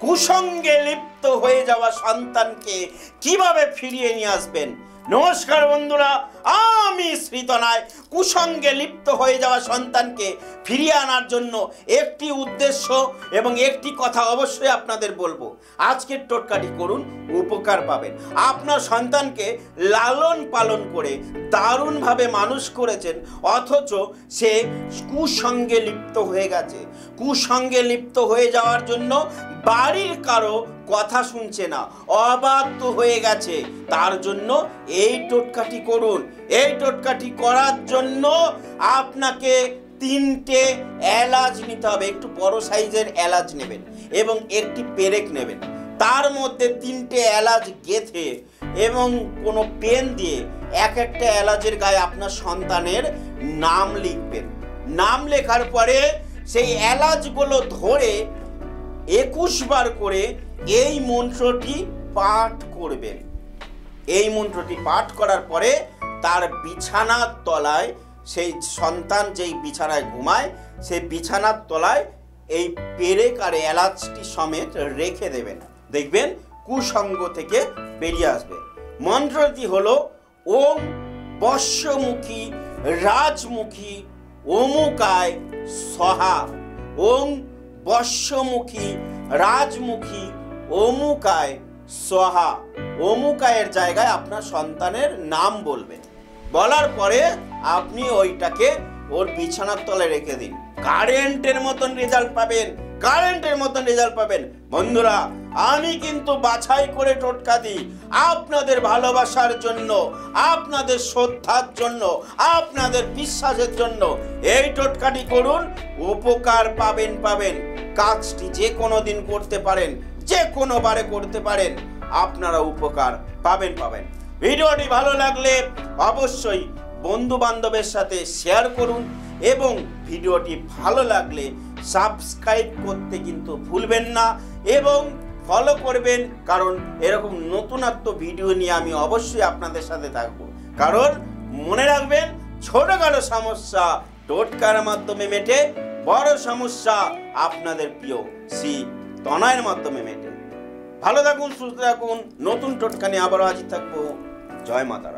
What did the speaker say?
কুসঙ্গে লিপ্ত হয়ে যাওয়া সন্তানকে কিভাবে ফিরিয়ে নিয়ে আসবেন। নমস্কার বন্ধুরা, আমি শ্রীতনয়। কুসঙ্গে লিপ্ত হয়ে যাওয়া সন্তানকে ফিরিয়ে আনার জন্য একটি উদ্দেশ্য এবং একটি কথা অবশ্যই আপনাদের বলবো। আজকের টোটকাটি করুন, উপকার পাবেন। আপনার সন্তানকে লালন পালন করে দারুণভাবে মানুষ করেছেন, অথচ সে কুসঙ্গে লিপ্ত হয়ে গেছে। কুসঙ্গে লিপ্ত হয়ে যাওয়ার জন্য বাড়ির কারো কথা শুনছে না, অবাধ্য হয়ে গেছে। তার জন্য এই টোটকাটি করুন। এই টোটকাটি করার জন্য আপনাকে 3টে এলাচ নিতে হবে। একটু বড় সাইজের এলাচ নেবেন এবং একটি পেরেক নেবেন। তার মধ্যে 3টে এলাচ গেঁথে এবং কোনো পেন দিয়ে একটা এলাচের গায়ে আপনার সন্তানের নাম লিখবেন। নাম লেখার পরে সেই এলাচগুলো ধরে 21 বার করে এই মন্ত্রটি পাঠ করবেন। এই মন্ত্রটি পাঠ করার পরে তার বিছানার তলায়, সেই সন্তান যেই বিছানায় ঘুমায় সেই বিছানার তলায় এই পেরেক আর এলাচটি সমেত রেখে দেবেন। দেখবেন কুসঙ্গ থেকে বেরিয়ে আসবে। মন্ত্রটি হলো ওম বশ্যমুখী রাজমুখী অমুকায় সহা। ওম বশ্যমুখী রাজমুখী অমুকায় সহা। অমুকায়ের জায়গায় আপনার সন্তানের নাম বলবেন। বলার পরে আপনি ওইটাকে ওর বিছানার তলায় রেখে দিন। কারেন্টের মতন রেজাল্ট পাবেন, কারেন্টের মতন রেজাল্ট পাবেন। বন্ধুরা, আমি কিন্তু বাছাই করে টোটকা দিই আপনাদের ভালোবাসার জন্য, আপনাদের শ্রদ্ধার জন্য, আপনাদের বিশ্বাসের জন্য। এই টোটকাটি করুন, উপকার পাবেন। কাজটি যে কোনো দিন করতে পারেন, যে কোনো বারে করতে পারেন, আপনারা উপকার পাবেন। ভিডিওটি ভালো লাগলে অবশ্যই বন্ধু বান্ধবের সাথে শেয়ার করুন এবং ভিডিওটি ভালো লাগলে সাবস্ক্রাইব করতে কিন্তু ভুলবেন না এবং ফলো করবেন, কারণ এরকম নতুনত্ব ভিডিও নিয়ে আমি অবশ্যই আপনাদের সাথে থাকবো। কারণ মনে রাখবেন, ছোটখাটো সমস্যা টোটকার মাধ্যমে মেটে, বড় সমস্যা আপনাদের প্রিয় শ্রীতনয়ের মাধ্যমে মেটে। ভালো থাকুন, সুস্থ থাকুন। নতুন টোটকা নিয়ে আবারও হাজির থাকবো। জয় মাতা।